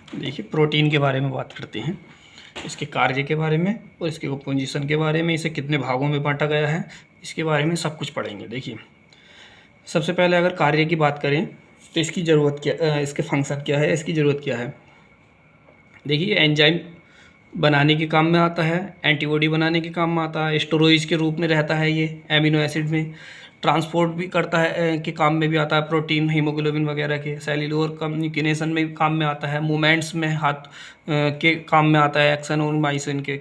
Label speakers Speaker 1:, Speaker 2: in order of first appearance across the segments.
Speaker 1: देखिए प्रोटीन के बारे में बात करते हैं, इसके कार्य के बारे में और इसके कंपोजिशन के बारे में, इसे कितने भागों में बांटा गया है, इसके बारे में सब कुछ पढ़ेंगे। देखिए सबसे पहले अगर कार्य की बात करें तो इसकी ज़रूरत क्या, इसके फंक्शन क्या है, इसकी ज़रूरत क्या है। देखिए एंजाइम बनाने के काम में आता है, एंटीबॉडी बनाने के काम में आता है, स्टोरेज के रूप में रहता है, ये एमिनो एसिड में ट्रांसपोर्ट भी करता है, के काम में भी आता है, प्रोटीन हीमोग्लोबिन वगैरह के, सेल्यूलर कम्युनिकेशन में भी काम में आता है, मूवमेंट्स में हाथ के काम में आता है, एक्सन और माइसिन के,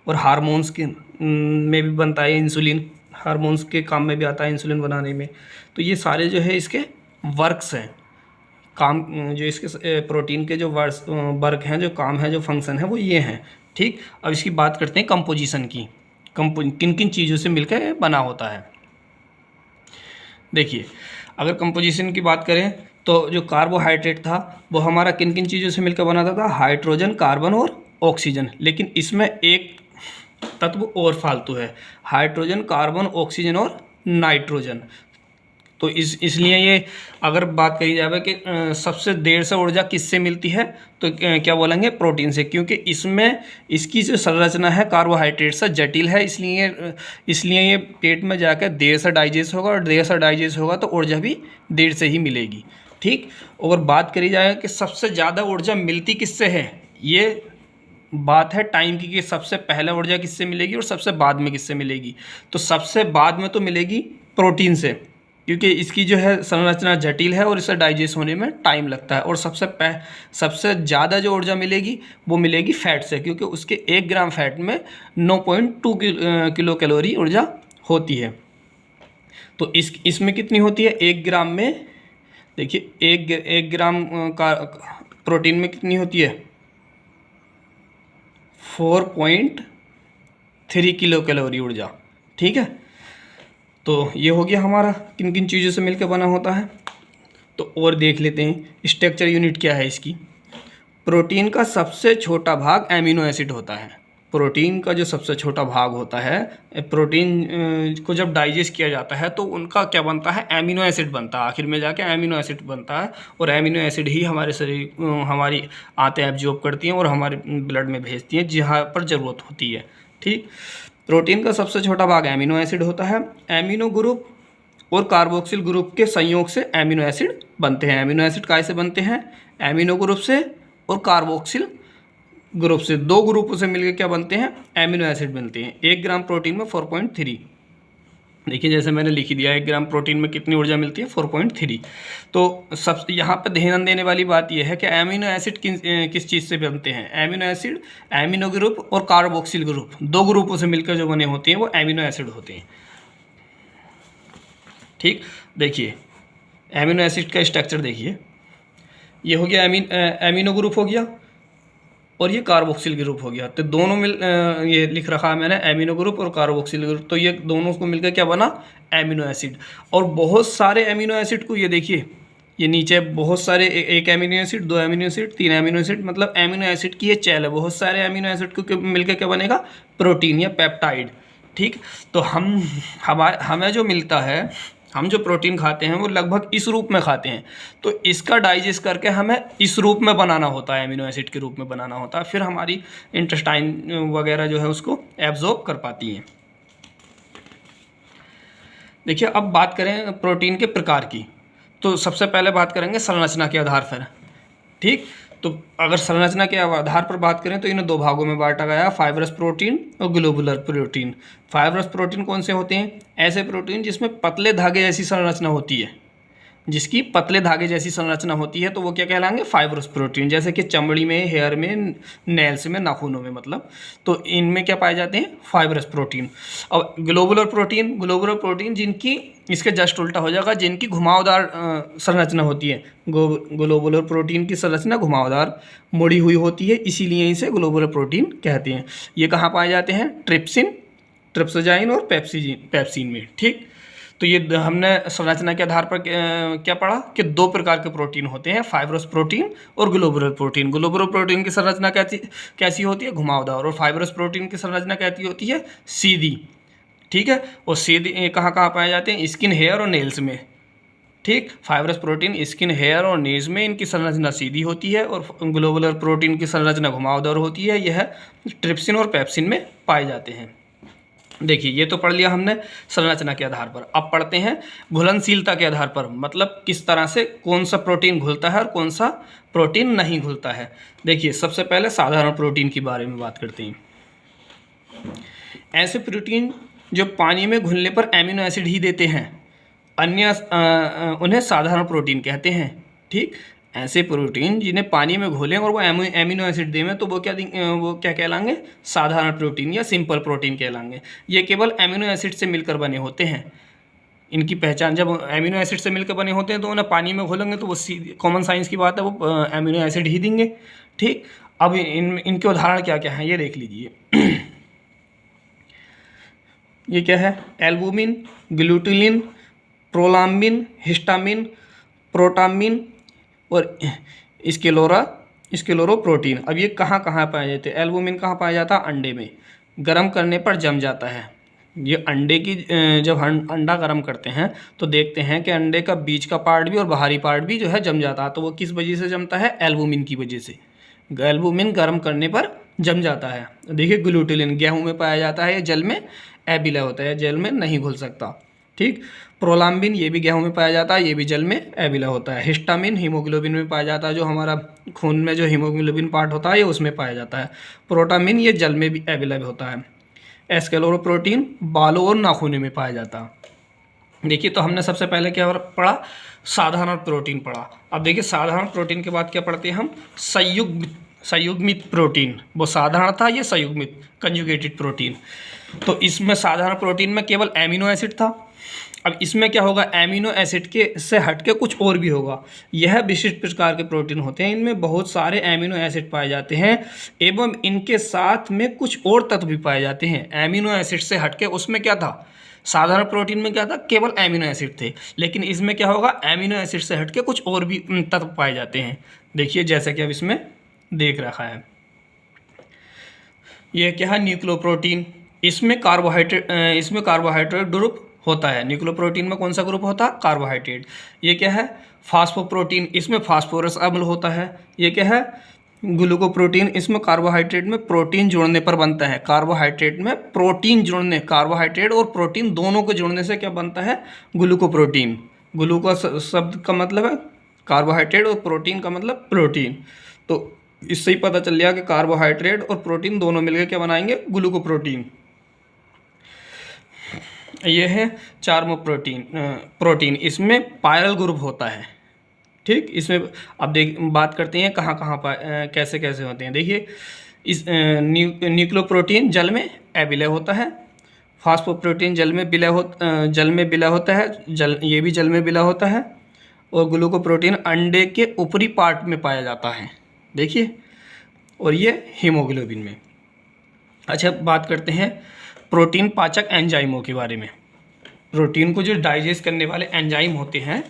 Speaker 1: और हार्मोन्स के में भी बनता है, इंसुलिन हार्मोन्स के काम में भी आता है, इंसुलिन बनाने में। तो ये सारे जो है इसके वर्क्स हैं, काम जो इसके प्रोटीन के जो वर्क हैं, जो काम है, जो फंक्शन है, वो ये हैं। ठीक, अब इसकी बात करते हैं कंपोजिशन की, किन किन चीज़ों से मिलकर बना होता है। देखिए अगर कंपोजिशन की बात करें तो जो कार्बोहाइड्रेट था वो हमारा किन किन चीज़ों से मिलकर बनाता था, हाइड्रोजन, कार्बन और ऑक्सीजन। लेकिन इसमें एक तत्व और फालतू है, हाइड्रोजन, कार्बन, ऑक्सीजन और नाइट्रोजन। तो इसलिए ये अगर बात कही जाए कि सबसे देर से ऊर्जा किससे मिलती है तो क्या बोलेंगे, प्रोटीन से, क्योंकि इसमें इसकी जो संरचना है कार्बोहाइड्रेट से जटिल है, इसलिए ये पेट में जाकर देर से डाइजेस्ट होगा, और देर से डाइजेस्ट होगा तो ऊर्जा भी देर से ही मिलेगी। ठीक, और बात करी जाए कि सबसे ज़्यादा ऊर्जा मिलती किससे है, ये बात है टाइम की, कि सबसे पहले ऊर्जा किससे मिलेगी और सबसे बाद में किससे मिलेगी। तो सबसे बाद में तो मिलेगी प्रोटीन से, क्योंकि इसकी जो है संरचना जटिल है और इसे डाइजेस्ट होने में टाइम लगता है। और सबसे ज़्यादा जो ऊर्जा मिलेगी वो मिलेगी फैट से, क्योंकि उसके 1 ग्राम फैट में 9.2 किलो कैलोरी ऊर्जा होती है। तो इसमें कितनी होती है 1 ग्राम में, देखिए 1 ग्राम का प्रोटीन में कितनी होती है 4.3 किलो कैलोरी ऊर्जा। ठीक है, तो ये हो गया हमारा किन किन चीज़ों से मिलकर बना होता है। तो और देख लेते हैं स्ट्रक्चर यूनिट क्या है इसकी। प्रोटीन का सबसे छोटा भाग एमिनो एसिड होता है। प्रोटीन का जो सबसे छोटा भाग होता है, प्रोटीन को जब डाइजेस्ट किया जाता है तो उनका क्या बनता है, एमिनो एसिड बनता है, आखिर में जाके एमिनो एसिड बनता है। और एमिनो एसिड ही हमारे शरीर हमारी आंतें एब्जॉर्ब करती हैं और हमारे ब्लड में भेजती हैं जहाँ पर ज़रूरत होती है। ठीक, प्रोटीन का सबसे छोटा भाग एमिनो एसिड होता है। एमिनो ग्रुप और कार्बोक्सिल ग्रुप के संयोग से एमिनो एसिड बनते हैं। एमिनो एसिड कैसे बनते हैं, एमिनो ग्रुप से और कार्बोक्सिल ग्रुप से, 2 ग्रुपों से मिलकर क्या बनते हैं, एमिनो एसिड बनते हैं। 1 ग्राम प्रोटीन में 4.3, देखिए जैसे मैंने लिख दिया 1 ग्राम प्रोटीन में कितनी ऊर्जा मिलती है 4.3। तो सब यहाँ पर ध्यान देने वाली बात यह है कि एमिनो एसिड किस चीज़ से बनते हैं। एमिनो एसिड एमिनो ग्रुप और कार्बोक्सिल ग्रुप, 2 ग्रुपों से मिलकर जो बने होते हैं वो एमिनो एसिड होते हैं। ठीक, देखिए एमिनो एसिड का स्ट्रक्चर देखिए, ये हो गया एमिनो ग्रुप हो गया और ये कार्बोक्सिल ग्रुप हो गया। तो दोनों ये लिख रखा है मैंने एमिनो ग्रुप और कार्बोक्सिल ग्रुप, तो ये दोनों को मिलकर क्या बना, एमिनो एसिड। और बहुत सारे एमिनो एसिड को ये देखिए, ये नीचे बहुत सारे, एक amino acid, 2 amino acid, 3 amino acid, मतलब एमिनो एसिड की ये चैल है। बहुत सारे एमिनो एसिड को मिलकर क्या बनेगा, प्रोटीन या पेप्टाइड। ठीक, तो हमें जो मिलता है, हम जो प्रोटीन खाते हैं वो लगभग इस रूप में खाते हैं। तो इसका डाइजेस्ट करके हमें इस रूप में बनाना होता है, एमिनो एसिड के रूप में बनाना होता है, फिर हमारी इंटेस्टाइन वगैरह जो है उसको एब्जॉर्ब कर पाती हैं। देखिए अब बात करें प्रोटीन के प्रकार की, तो सबसे पहले बात करेंगे संरचना के आधार पर। ठीक, तो अगर संरचना के आधार पर बात करें तो इन्हें 2 भागों में बांटा गया है, फाइब्रस प्रोटीन और ग्लोबुलर प्रोटीन। फाइब्रस प्रोटीन कौन से होते हैं, ऐसे प्रोटीन जिसमें पतले धागे जैसी संरचना होती है, जिसकी पतले धागे जैसी संरचना होती है, तो वो क्या कहलाएंगे, फाइब्रस प्रोटीन। जैसे कि चमड़ी में, हेयर में, नेल्स में, नाखूनों में, मतलब तो इनमें क्या पाए जाते हैं, फाइब्रस प्रोटीन। और ग्लोबुलर प्रोटीन जिनकी, इसके जस्ट उल्टा हो जाएगा, जिनकी घुमावदार संरचना होती है। ग्लोबुलर प्रोटीन की संरचना घुमावदार मुड़ी हुई होती है, इसीलिए इसे ग्लोबुलर प्रोटीन कहते हैं। ये कहाँ पाए जाते हैं, ट्रिप्सिन, ट्रिप्सोजाइन और पेप्सिन में। ठीक, तो ये हमने संरचना के आधार पर क्या पढ़ा कि 2 प्रकार के प्रोटीन होते हैं, फाइब्रस प्रोटीन और ग्लोबुलर प्रोटीन। ग्लोबुलर प्रोटीन की संरचना कैसी होती है, घुमावदार, और फाइब्रस प्रोटीन की संरचना कैसी होती है, सीधी। ठीक है, और सीधी कहाँ पाए जाते हैं, स्किन, हेयर और नेल्स में। ठीक। फाइब्रस प्रोटीन स्किन, हेयर और नीज में इनकी संरचना सीधी होती है और ग्लोबुलर प्रोटीन की संरचना घुमावदार होती है। यह ट्रिप्सिन और पेप्सिन में पाए जाते हैं। देखिए ये तो पढ़ लिया हमने संरचना के आधार पर। अब पढ़ते हैं घुलनशीलता के आधार पर, मतलब किस तरह से कौन सा प्रोटीन घुलता है और कौन सा प्रोटीन नहीं घुलता है। देखिए सबसे पहले साधारण प्रोटीन के बारे में बात करते हैं। ऐसे प्रोटीन जो पानी में घुलने पर एमिनो एसिड ही देते हैं, उन्हें साधारण प्रोटीन कहते हैं। ठीक। ऐसे प्रोटीन जिन्हें पानी में घोलें और वो एमिनो एसिड दें तो वो क्या कहलाएंगे? साधारण प्रोटीन या सिंपल प्रोटीन कहलाएंगे। ये केवल एमिनो एसिड से मिलकर बने होते हैं। इनकी पहचान, जब एमिनो एसिड से मिलकर बने होते हैं तो उन्हें पानी में घोलेंगे तो वो कॉमन साइंस की बात है, वो एमिनो एसिड ही देंगे। ठीक। अब इनके उदाहरण क्या क्या हैं ये देख लीजिए। ये क्या है? एल्बुमिन, ग्लूटिलिन, प्रोलाम्बिन, हिस्टामिन, प्रोटामिन और स्क्लेरोप्रोटीन। अब ये कहाँ कहाँ पाए जाते हैं? एल्बुमिन कहाँ पाया जाता है? अंडे में। गर्म करने पर जम जाता है। ये अंडे की, जब अंडा गर्म करते हैं तो देखते हैं कि अंडे का बीच का पार्ट भी और बाहरी पार्ट भी जो है जम जाता है। तो वो किस वजह से जमता है? एल्बुमिन की वजह से। एल्बुमिन गर्म करने पर जम जाता है। देखिए ग्लूटिलिन गेहूँ में पाया जाता है, ये जल में एबिला होता है, जल में नहीं घुल सकता। ठीक। प्रोलाम्बिन ये भी गेहूं में पाया जाता है, ये भी जल में एबिला होता है। हिस्टामिन हीमोग्लोबिन में पाया जाता है, जो हमारा खून में जो हीमोग्लोबिन पार्ट होता है ये उसमें पाया जाता है। प्रोटामिन ये जल में भी एबिला भी होता है। स्क्लेरोप्रोटीन बालों और नाखूनों में पाया जाता है। देखिए तो हमने सबसे पहले क्या पढ़ा? साधारण प्रोटीन पढ़ा। अब देखिए साधारण प्रोटीन के बाद क्या पढ़ते हैं हम? संयुग्मित प्रोटीन। वो साधारण था, ये संयुग्मित कंजुगेटेड प्रोटीन। तो इसमें साधारण प्रोटीन में केवल एमिनो एसिड था। अब इसमें क्या होगा? एमिनो एसिड के से हटके कुछ और भी होगा। यह विशिष्ट प्रकार के प्रोटीन होते हैं, इनमें बहुत सारे एमिनो एसिड पाए जाते हैं एवं इनके साथ में कुछ और तत्व भी पाए जाते हैं। एमिनो एसिड से हटके उसमें क्या था? साधारण प्रोटीन में क्या था? केवल एमिनो एसिड थे। लेकिन इसमें क्या होगा? एमिनो एसिड से हटके कुछ और भी तत्व पाए जाते हैं। देखिए जैसा कि अब इसमें देख रखा है, यह क्या है? न्यूक्लियोप्रोटीन। इसमें कार्बोहाइड्रेट ग्रुप होता है। न्यूक्लियोप्रोटीन में कौन सा ग्रुप होता है? कार्बोहाइड्रेट। ये क्या है? फास्फोप्रोटीन। इसमें फास्फोरस अम्ल होता है। ये क्या है? ग्लूकोप्रोटीन। इसमें कार्बोहाइड्रेट में प्रोटीन जुड़ने पर बनता है। कार्बोहाइड्रेट में प्रोटीन जुड़ने, कार्बोहाइड्रेट और प्रोटीन दोनों को जुड़ने से क्या बनता है? ग्लूकोप्रोटीन। ग्लूको शब्द का मतलब है कार्बोहाइड्रेट और प्रोटीन का मतलब प्रोटीन। तो इससे ही पता चल गया कि कार्बोहाइड्रेट और प्रोटीन दोनों मिलकर क्या बनाएंगे? ग्लूकोप्रोटीन। ये है चार्मो प्रोटीन। इसमें पायरल ग्रुप होता है। ठीक। इसमें अब बात करते हैं कहाँ कहाँ कैसे कैसे होते हैं। देखिए इस न्यूक्लियोप्रोटीन जल में एबिला होता है। फास्फोप्रोटीन जल में बिला होता है, ये भी जल में बिला होता है। और ग्लूकोप्रोटीन अंडे के ऊपरी पार्ट में पाया जाता है। देखिए, और ये हीमोग्लोबिन में। अच्छा बात करते हैं प्रोटीन पाचक एंजाइमों के बारे में। प्रोटीन को जो डाइजेस्ट करने वाले एंजाइम होते हैं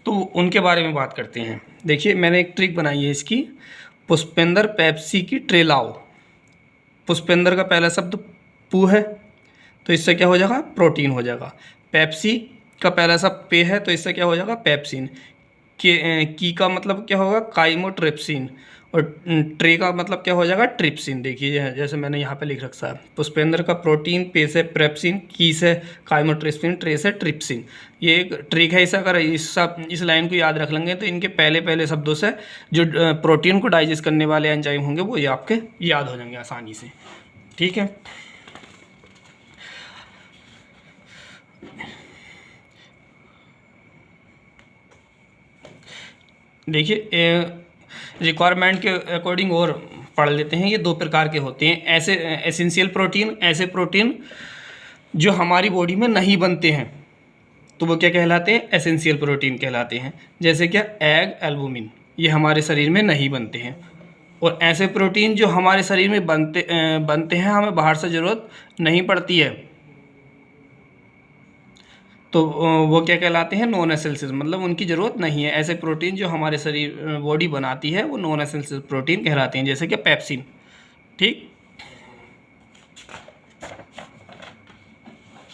Speaker 1: तो उनके बारे में बात करते हैं। देखिए मैंने एक ट्रिक बनाई है इसकी। पुष्पेंद्र पेप्सी की ट्रे लाओ। पुष्पेंद्र का पहला शब्द पू है तो इससे क्या हो जाएगा? प्रोटीन हो जाएगा। पेप्सी का पहला शब्द पे है तो इससे क्या हो जाएगा? पेप्सिन। की का मतलब क्या होगा? काइमोट्रिप्सिन। और ट्रे का मतलब क्या हो जाएगा? ट्रिप्सिन। देखिए जैसे मैंने यहाँ पे लिख रखा है, पुष्पेंद्र का प्रोटीन, पे से पेप्सिन, की से काइमोट्रिप्सिन, ट्रे से ट्रिप्सिन। ये एक ट्रिक है। इसे अगर इस लाइन को याद रख लेंगे तो इनके पहले शब्दों से जो प्रोटीन को डाइजेस्ट करने वाले एंजाइम होंगे वो ये आपके याद हो जाएंगे आसानी से। ठीक है। देखिए रिक्वायरमेंट के अकॉर्डिंग और पढ़ लेते हैं। ये दो प्रकार के होते हैं। ऐसे एसेंशियल प्रोटीन, ऐसे प्रोटीन जो हमारी बॉडी में नहीं बनते हैं तो वो क्या कहलाते हैं? एसेंशियल प्रोटीन कहलाते हैं। जैसे क्या? एग, एल्बुमिन, ये हमारे शरीर में नहीं बनते हैं। और ऐसे प्रोटीन जो हमारे शरीर में बनते हैं, हमें बाहर से ज़रूरत नहीं पड़ती है, तो वो क्या कहलाते हैं? नॉन एसेंशियल, मतलब उनकी ज़रूरत नहीं है। ऐसे प्रोटीन जो हमारे शरीर बॉडी बनाती है वो नॉन एसेंशियल प्रोटीन कहलाते हैं। जैसे कि पेप्सिन। ठीक।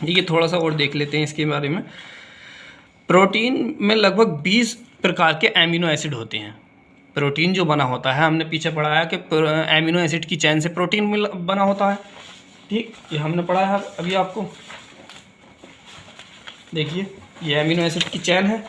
Speaker 1: ये थोड़ा सा और देख लेते हैं इसके बारे में। प्रोटीन में लगभग 20 प्रकार के एमिनो एसिड होते हैं। प्रोटीन जो बना होता है, हमने पीछे पढ़ा है कि एमिनो एसिड की चेन से प्रोटीन बना होता है। ठीक, ये हमने पढ़ा है अभी आपको। देखिए ये एमिनो एसिड की चेन है,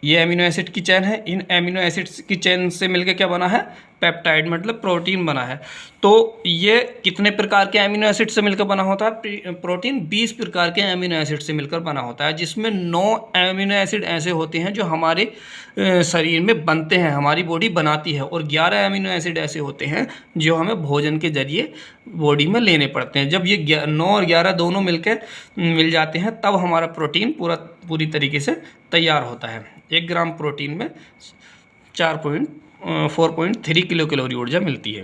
Speaker 1: ये एमिनो एसिड की चेन है। इन एमिनो एसिड्स की चेन से मिलकर क्या बना है? पेप्टाइड, मतलब प्रोटीन बना है। तो ये कितने प्रकार के एमिनो एसिड से मिलकर बना होता है? प्रोटीन 20 प्रकार के एमिनो एसिड से मिलकर बना होता है, जिसमें 9 एमिनो एसिड ऐसे होते हैं जो हमारे शरीर में बनते हैं, हमारी बॉडी बनाती है, और 11 एमिनो एसिड ऐसे होते हैं जो हमें भोजन के जरिए बॉडी में लेने पड़ते हैं। जब ये 9 और 11 दोनों मिल जाते हैं, तब हमारा प्रोटीन पूरी तरीके से तैयार होता है। 1 ग्राम प्रोटीन में 4.3 किलो कैलोरी ऊर्जा मिलती है।